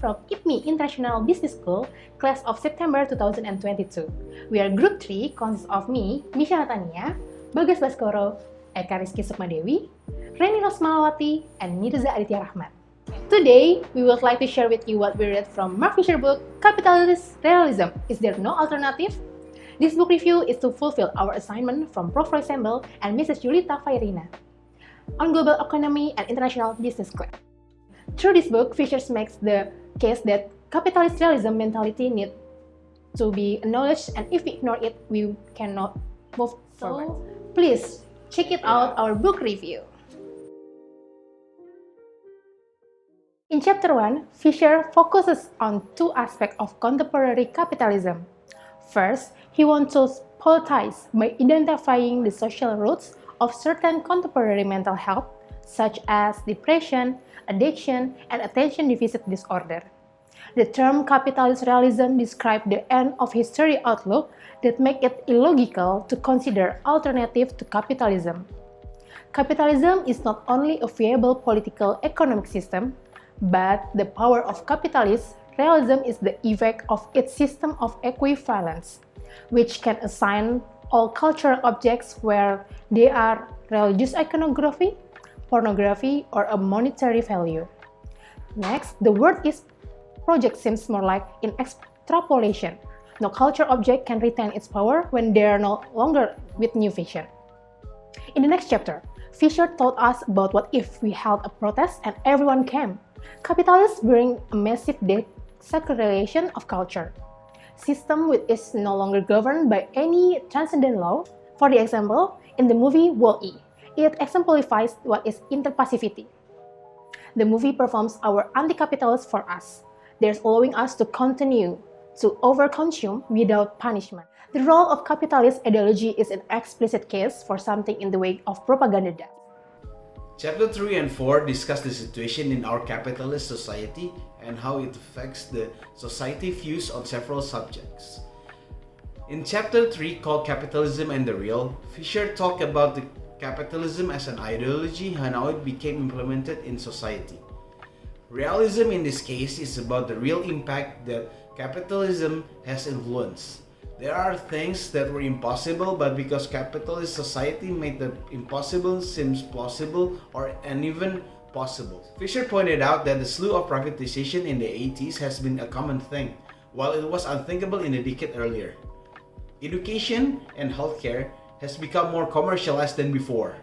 from IPMI International Business School, class of September 2022. We are Group 3, consists of me, Nathania, Bagas Baskoro, Eka Rizki Sukmadewi, Reni Rosmalawati, and Mirza Aditya Rachmat. Today, we would like to share with you what we read from Mark Fisher's book, Capitalist Realism. Is There No Alternative? This book review is to fulfill our assignment from Prof. Roy Sembel and Mrs. Julita Fairina on global economy and international business class. Through this book, Fisher makes the case that capitalist realism mentality needs to be acknowledged, and if we ignore it, we cannot move forward. Please check it out, our book review. In Chapter 1, Fisher focuses on two aspects of contemporary capitalism. First, he wants to politicize by identifying the social roots of certain contemporary mental health, such as depression, addiction, and attention deficit disorder. The term capitalist realism describes the end of history outlook that make it illogical to consider alternative to capitalism. Capitalism is not only a viable political economic system, but the power of capitalist realism is the effect of its system of equivalence, which can assign all cultural objects where they are religious iconography, pornography, or a monetary value. Next, the word is project seems more like in extrapolation. No cultural object can retain its power when they are no longer with new vision. In the next chapter, Fisher told us about what if we held a protest and everyone came. Capitalists bring a massive desacralization of culture. System which is no longer governed by any transcendent law. For the example, in the movie Wall-E, it exemplifies what is interpassivity. The movie performs our anti-capitalist for us. There's allowing us to continue to overconsume without punishment. The role of capitalist ideology is an explicit case for something in the way of propaganda does. Chapter 3 and 4 discuss the situation in our capitalist society and how it affects the society views on several subjects. In Chapter 3, called Capitalism and the Real, Fisher talked about the capitalism as an ideology and how it became implemented in society. Realism in this case is about the real impact that capitalism has influenced. There are things that were impossible, but because capitalist society made the impossible seems plausible and even possible. Fisher pointed out that the slew of privatization in the 80s has been a common thing, while it was unthinkable in a decade earlier. Education and healthcare has become more commercialized than before.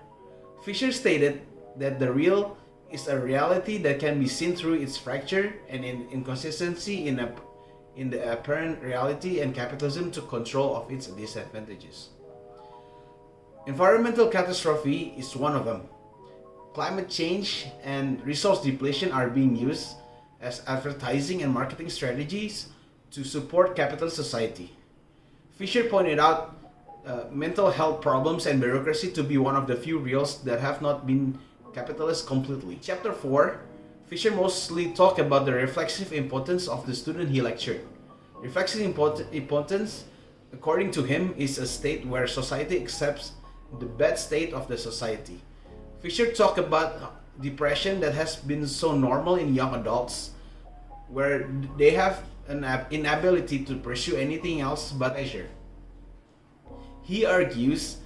Fisher stated that the real is a reality that can be seen through its fracture and inconsistency in the apparent reality, and capitalism took control of its disadvantages. Environmental catastrophe is one of them. Climate change and resource depletion are being used as advertising and marketing strategies to support capitalist society. Fisher pointed out mental health problems and bureaucracy to be one of the few reals that have not been capitalist completely. Chapter 4, Fisher mostly talked about the reflexive importance of the student he lectured. Reflexive importance, according to him, is a state where society accepts the bad state of the society. Fisher talked about depression that has been so normal in young adults, where they have an inability to pursue anything else but pleasure. He argues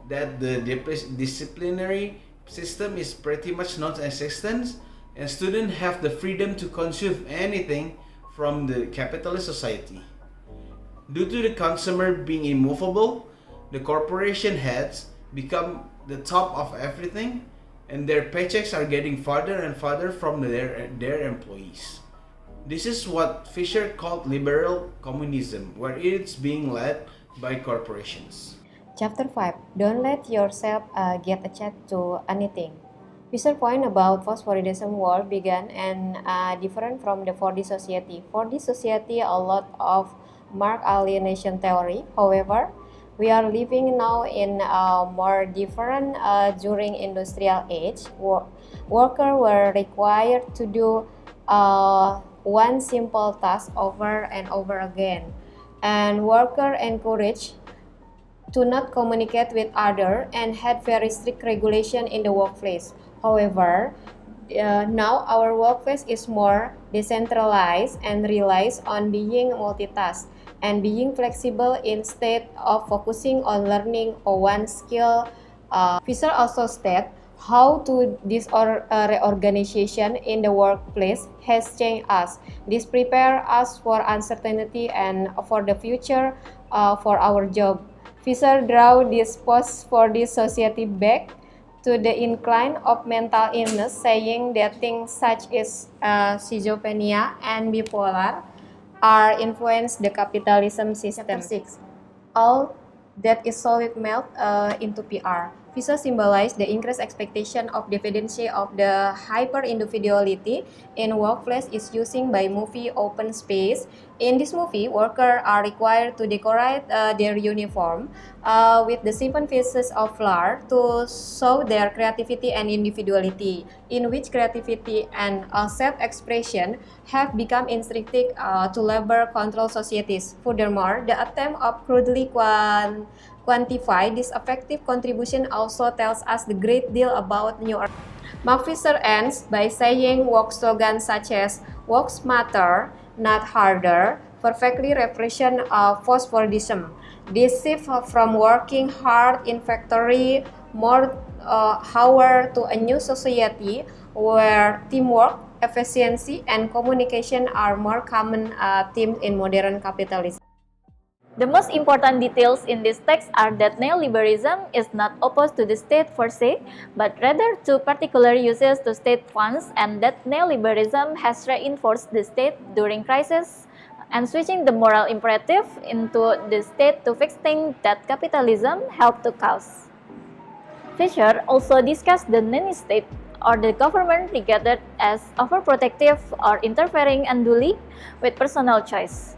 that the disciplinary system is pretty much non-existent, and students have the freedom to consume anything from the capitalist society. Due to the consumer being immovable, the corporation heads become the top of everything, and their paychecks are getting farther and farther from their employees. This is what Fisher called liberal communism, where it's being led by corporations. Chapter 5. Don't let yourself get attached to anything. Fisher's point about post-Fordism world began and different from the Fordist society. Fordist society a lot of marked alienation theory. However, we are living now in a more different during industrial age. Workers were required to do one simple task over and over again, and workers encouraged to not communicate with others and had very strict regulation in the workplace. However, Now our workplace is more decentralized and relies on being multitask and being flexible instead of focusing on learning one skill. Fisher also stated how to this reorganization in the workplace has changed us. This prepare us for uncertainty and for the future for our job. Fisher draw this post for this society back to the incline of mental illness, saying that things such as schizophrenia and bipolar are influence the capitalism system. Chapter 6. All that is solid melt into PR. Visa symbolize the increased expectation of dependency of the hyper-individuality in workplace is using by movie open space. In this movie, workers are required to decorate their uniform with the 7 pieces of flour to show their creativity and individuality, in which creativity and self-expression have become instinctive to labor control societies. Furthermore, the attempt of crudely quantify this effective contribution also tells us the great deal about New York. Mark Fisher ends by saying work slogans such as "Work smarter, not harder" perfectly represent phosphorism. This shift from working hard in factory more hour to a new society where teamwork, efficiency, and communication are more common themes in modern capitalism. The most important details in this text are that neoliberalism is not opposed to the state per se, but rather to particular uses to state funds, and that neoliberalism has reinforced the state during crisis and switching the moral imperative into the state to fix things that capitalism helped to cause. Fisher also discussed the nanny state or the government regarded as overprotective or interfering unduly with personal choice,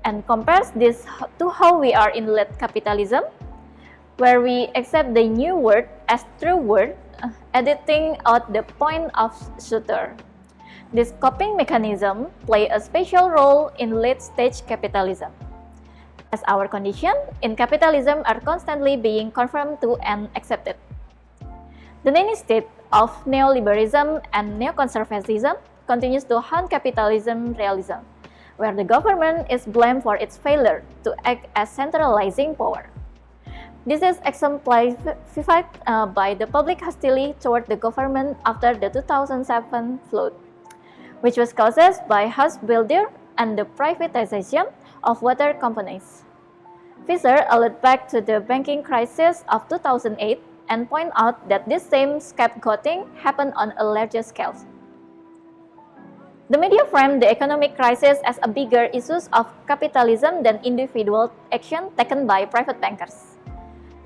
and compares this to how we are in late capitalism, where we accept the new word as true word, editing out the point of suture. This coping mechanism play a special role in late-stage capitalism, as our condition in capitalism are constantly being confirmed to and accepted. The nanny state of neoliberalism and neoconservatism continues to haunt capitalism realism, where the government is blamed for its failure to act as centralizing power. This is exemplified by the public hostility toward the government after the 2007 flood, which was caused by house builder and the privatization of water companies. Fisher alludes back to the banking crisis of 2008 and point out that this same scapegoating happened on a larger scale. The media framed the economic crisis as a bigger issue of capitalism than individual action taken by private bankers.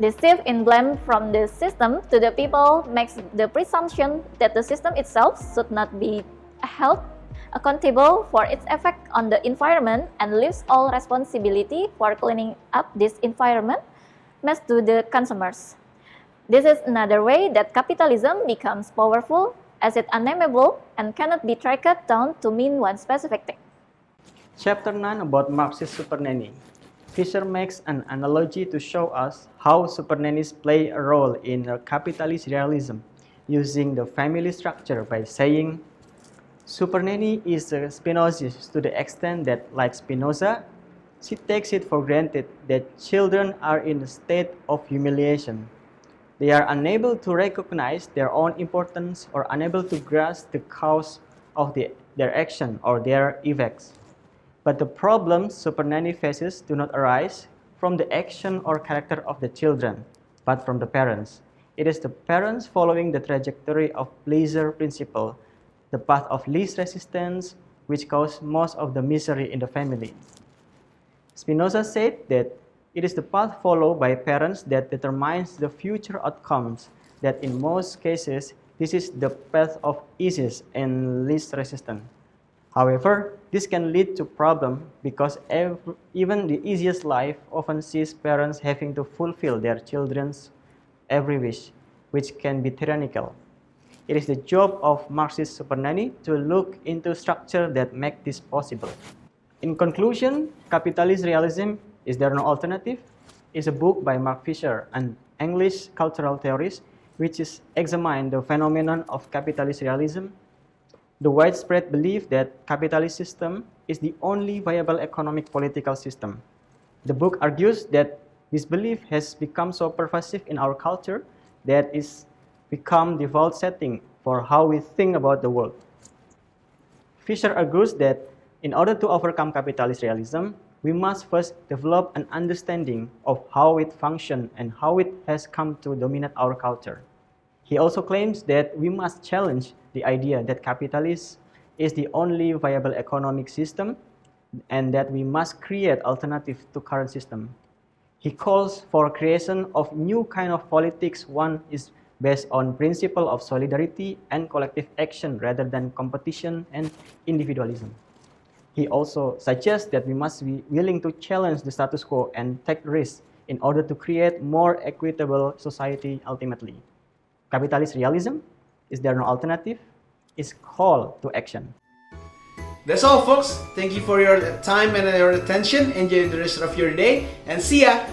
The shift in blame from the system to the people makes the presumption that the system itself should not be held accountable for its effect on the environment and leaves all responsibility for cleaning up this environment mess to the consumers. This is another way that capitalism becomes powerful, as it unnameable and cannot be tracked down to mean one specific thing. Chapter 9 about Marxist supernanny. Fisher makes an analogy to show us how supernannies play a role in capitalist realism, using the family structure by saying, supernanny is Spinozist to the extent that, like Spinoza, she takes it for granted that children are in a state of humiliation. They are unable to recognize their own importance or unable to grasp the cause of their action or their effects. But the problems supernanny faces do not arise from the action or character of the children, but from the parents. It is the parents following the trajectory of pleasure principle, the path of least resistance, which cause most of the misery in the family. Spinoza said that it is the path followed by parents that determines the future outcomes, that in most cases, this is the path of easiest and least resistance. However, this can lead to problems because even the easiest life often sees parents having to fulfill their children's every wish, which can be tyrannical. It is the job of Marxist supernanny to look into structure that make this possible. In conclusion, Capitalist Realism, Is There No Alternative? Is a book by Mark Fisher, an English cultural theorist, which is examine the phenomenon of capitalist realism, the widespread belief that capitalist system is the only viable economic political system. The book argues that this belief has become so pervasive in our culture that it's become the default setting for how we think about the world. Fisher argues that in order to overcome capitalist realism, we must first develop an understanding of how it functions and how it has come to dominate our culture. He also claims that we must challenge the idea that capitalism is the only viable economic system and that we must create alternatives to current system. He calls for creation of new kind of politics. One is based on principle of solidarity and collective action rather than competition and individualism. He also suggests that we must be willing to challenge the status quo and take risks in order to create more equitable society ultimately. Capitalist realism, is there no alternative, is call to action. That's all, folks. Thank you for your time and your attention. Enjoy the rest of your day and see ya!